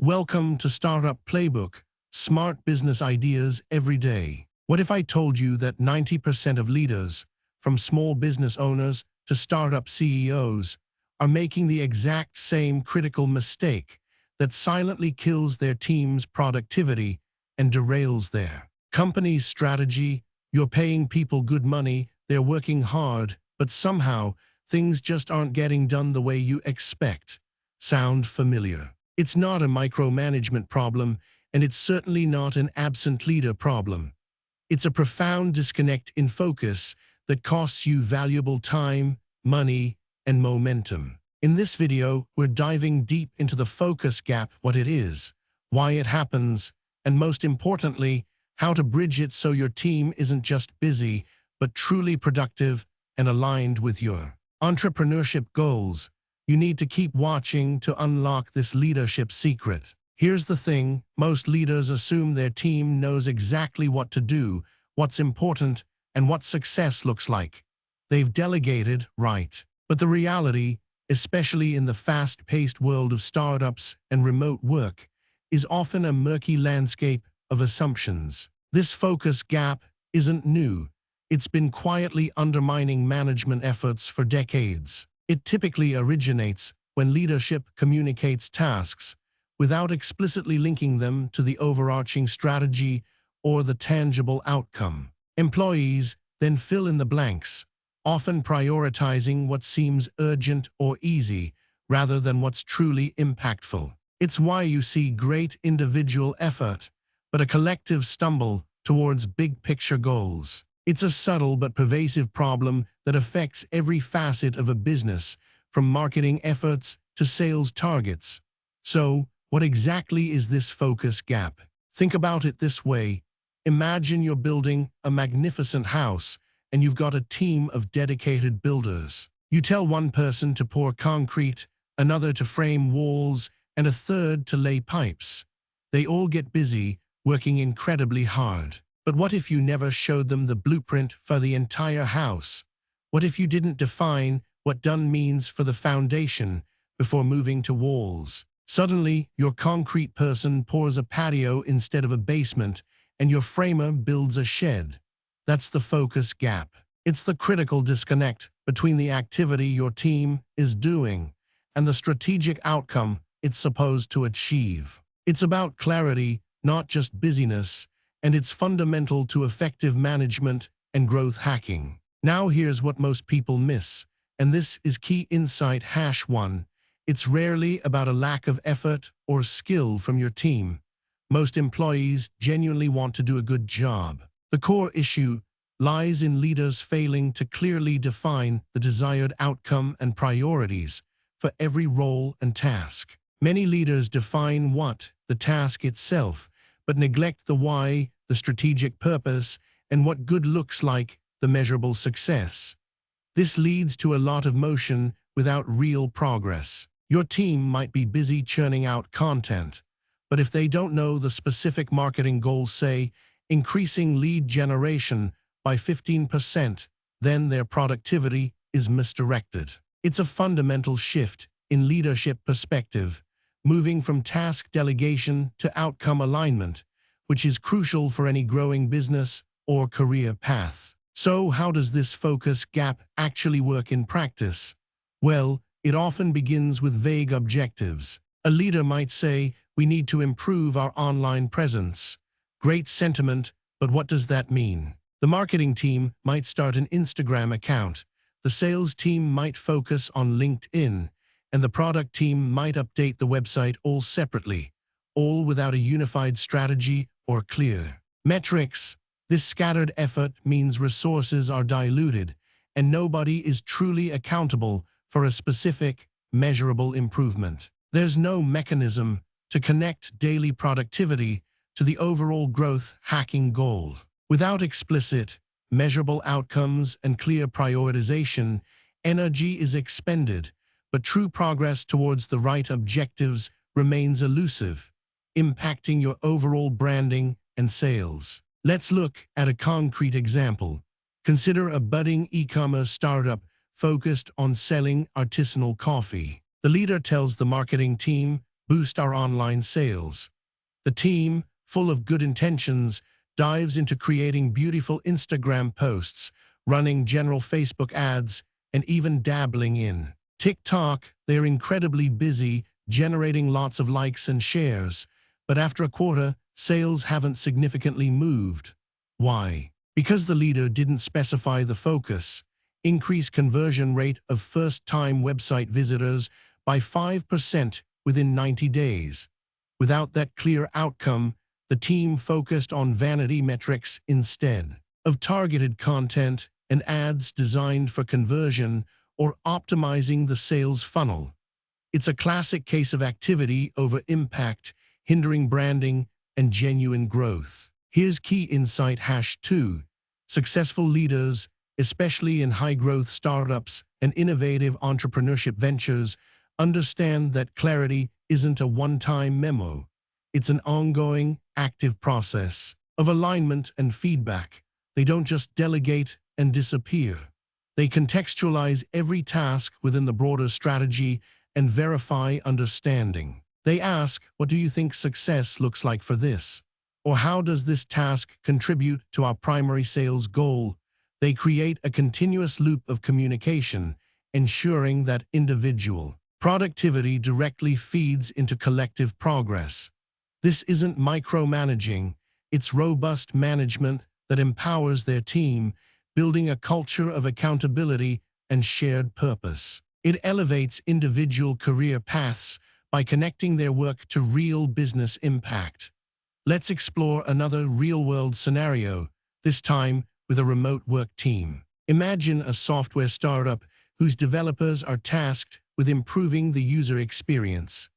Welcome to Startup Playbook, smart business ideas every day. What if I told you that 90% of leaders, from small business owners to startup CEOs, are making the exact same critical mistake that silently kills their team's productivity and derails their company's strategy? You're paying people good money, they're working hard, but somehow things just aren't getting done the way you expect. Sound familiar? It's not a micromanagement problem, and it's certainly not an absent leader problem. It's a profound disconnect in focus that costs you valuable time, money, and momentum. In this video, we're diving deep into the focus gap, what it is, why it happens, and most importantly, how to bridge it so your team isn't just busy, but truly productive and aligned with your entrepreneurship goals. You need to keep watching to unlock this leadership secret. Here's the thing, most leaders assume their team knows exactly what to do, what's important, and what success looks like. They've delegated, right? But the reality, especially in the fast-paced world of startups and remote work, is often a murky landscape of assumptions. This focus gap isn't new. It's been quietly undermining management efforts for decades. It typically originates when leadership communicates tasks without explicitly linking them to the overarching strategy or the tangible outcome. Employees then fill in the blanks, often prioritizing what seems urgent or easy rather than what's truly impactful. It's why you see great individual effort, but a collective stumble towards big-picture goals. It's a subtle but pervasive problem that affects every facet of a business, from marketing efforts to sales targets. So, what exactly is this focus gap? Think about it this way. Imagine you're building a magnificent house, and you've got a team of dedicated builders. You tell one person to pour concrete, another to frame walls, and a third to lay pipes. They all get busy, working incredibly hard. But what if you never showed them the blueprint for the entire house? What if you didn't define what done means for the foundation before moving to walls? Suddenly, your concrete person pours a patio instead of a basement, and your framer builds a shed. That's the focus gap. It's the critical disconnect between the activity your team is doing and the strategic outcome it's supposed to achieve. It's about clarity, not just busyness, and it's fundamental to effective management and growth hacking. Now here's what most people miss, and this is key insight #1. It's rarely about a lack of effort or skill from your team. Most employees genuinely want to do a good job. The core issue lies in leaders failing to clearly define the desired outcome and priorities for every role and task. Many leaders define what, the task itself, but neglect the why, the strategic purpose, and what good looks like, the measurable success. This leads to a lot of motion without real progress. Your team might be busy churning out content, but if they don't know the specific marketing goals, say, increasing lead generation by 15%, then their productivity is misdirected. It's a fundamental shift in leadership perspective, moving from task delegation to outcome alignment, which is crucial for any growing business or career path. So how does this focus gap actually work in practice? Well, it often begins with vague objectives. A leader might say, "We need to improve our online presence." Great sentiment, but what does that mean? The marketing team might start an Instagram account, the sales team might focus on LinkedIn, and the product team might update the website all separately, all without a unified strategy or clear metrics. This scattered effort means resources are diluted, and nobody is truly accountable for a specific, measurable improvement. There's no mechanism to connect daily productivity to the overall growth hacking goal. Without explicit, measurable outcomes and clear prioritization, energy is expended, but true progress towards the right objectives remains elusive, impacting your overall branding and sales. Let's look at a concrete example. Consider a budding e-commerce startup focused on selling artisanal coffee. The leader tells the marketing team, boost our online sales. The team, full of good intentions, dives into creating beautiful Instagram posts, running general Facebook ads, and even dabbling in TikTok. They're incredibly busy, generating lots of likes and shares. But after a quarter, sales haven't significantly moved. Why? Because the leader didn't specify the focus. Increase conversion rate of first-time website visitors by 5% within 90 days. Without that clear outcome, the team focused on vanity metrics instead of targeted content and ads designed for conversion or optimizing the sales funnel. It's a classic case of activity over impact, hindering branding and genuine growth. Here's key insight #2. Successful leaders, especially in high-growth startups and innovative entrepreneurship ventures, understand that clarity isn't a one-time memo. It's an ongoing, active process of alignment and feedback. They don't just delegate and disappear. They contextualize every task within the broader strategy and verify understanding. They ask, what do you think success looks like for this? Or how does this task contribute to our primary sales goal? They create a continuous loop of communication, ensuring that individual productivity directly feeds into collective progress. This isn't micromanaging, it's robust management that empowers their team, building a culture of accountability and shared purpose. It elevates individual career paths by connecting their work to real business impact. Let's explore another real-world scenario, this time with a remote work team. Imagine a software startup whose developers are tasked with improving the user experience.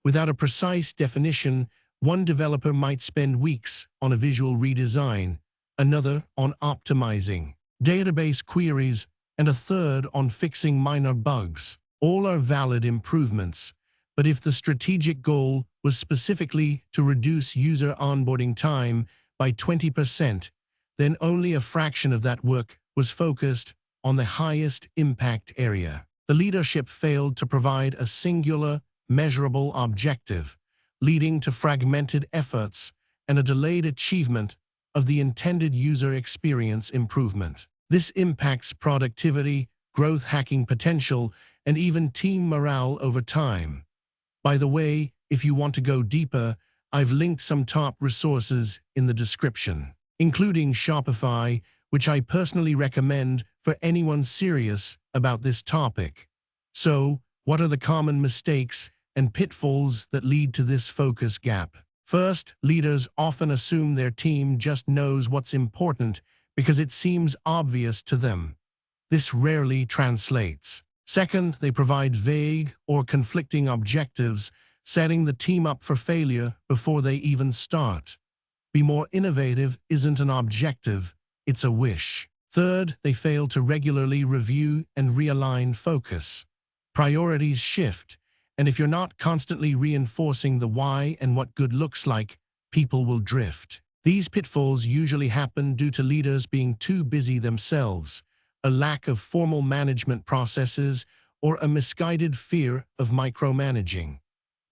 Without a precise definition, one developer might spend weeks on a visual redesign, another on optimizing database queries, and a third on fixing minor bugs. All are valid improvements, but if the strategic goal was specifically to reduce user onboarding time by 20%, then only a fraction of that work was focused on the highest impact area. The leadership failed to provide a singular, measurable objective, leading to fragmented efforts and a delayed achievement of the intended user experience improvement. This impacts productivity, growth hacking potential, and even team morale over time. By the way, if you want to go deeper, I've linked some top resources in the description, including Shopify, which I personally recommend for anyone serious about this topic. So, what are the common mistakes and pitfalls that lead to this focus gap? First, leaders often assume their team just knows what's important because it seems obvious to them. This rarely translates. Second, they provide vague or conflicting objectives, setting the team up for failure before they even start. Be more innovative isn't an objective, it's a wish. Third, they fail to regularly review and realign focus. Priorities shift, and if you're not constantly reinforcing the why and what good looks like, people will drift. These pitfalls usually happen due to leaders being too busy themselves, a lack of formal management processes, or a misguided fear of micromanaging.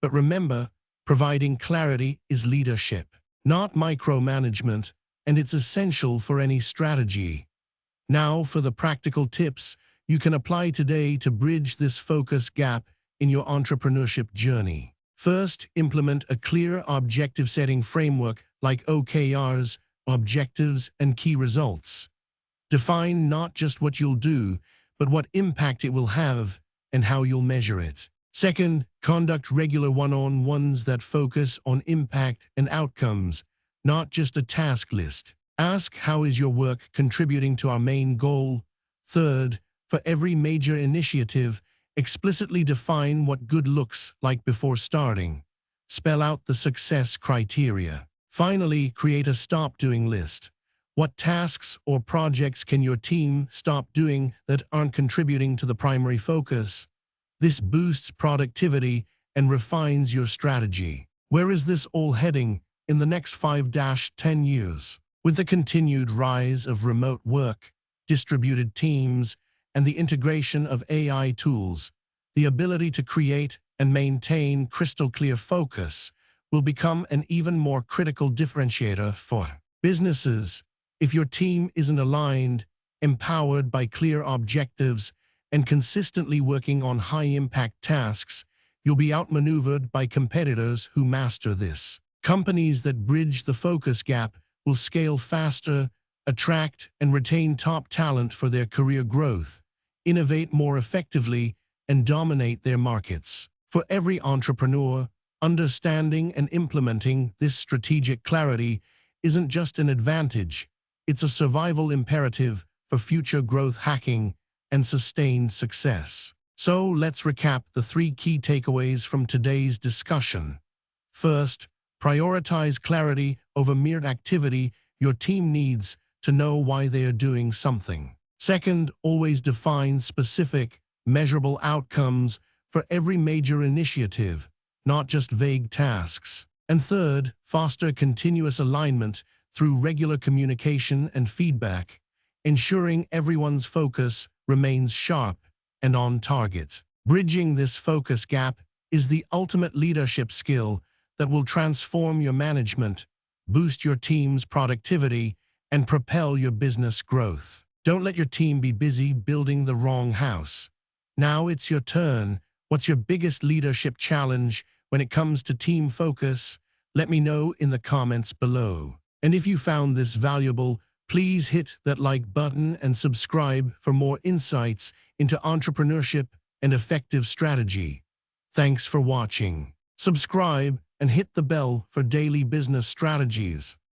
But remember, providing clarity is leadership, not micromanagement, and it's essential for any strategy. Now for the practical tips you can apply today to bridge this focus gap in your entrepreneurship journey. First, implement a clear objective-setting framework like OKRs, objectives, and key results. Define not just what you'll do, but what impact it will have and how you'll measure it. Second, conduct regular one-on-ones that focus on impact and outcomes, not just a task list. Ask, how is your work contributing to our main goal? Third, for every major initiative, explicitly define what good looks like before starting. Spell out the success criteria. Finally, create a stop-doing list. What tasks or projects can your team stop doing that aren't contributing to the primary focus? This boosts productivity and refines your strategy. Where is this all heading in the next 5-10 years? With the continued rise of remote work, distributed teams, and the integration of AI tools, the ability to create and maintain crystal clear focus will become an even more critical differentiator for businesses. If your team isn't aligned, empowered by clear objectives, and consistently working on high-impact tasks, you'll be outmaneuvered by competitors who master this. Companies that bridge the focus gap will scale faster, attract and retain top talent for their career growth, innovate more effectively, and dominate their markets. For every entrepreneur, understanding and implementing this strategic clarity isn't just an advantage, it's a survival imperative for future growth hacking and sustained success. So let's recap the 3 key takeaways from today's discussion. First, prioritize clarity over mere activity. Your team needs to know why they are doing something. Second, always define specific, measurable outcomes for every major initiative, not just vague tasks. And third, foster continuous alignment through regular communication and feedback, ensuring everyone's focus remains sharp and on target. Bridging this focus gap is the ultimate leadership skill that will transform your management, boost your team's productivity, and propel your business growth. Don't let your team be busy building the wrong house. Now it's your turn. What's your biggest leadership challenge when it comes to team focus? Let me know in the comments below. And if you found this valuable, please hit that like button and subscribe for more insights into entrepreneurship and effective strategy. Thanks for watching. Subscribe and hit the bell for daily business strategies.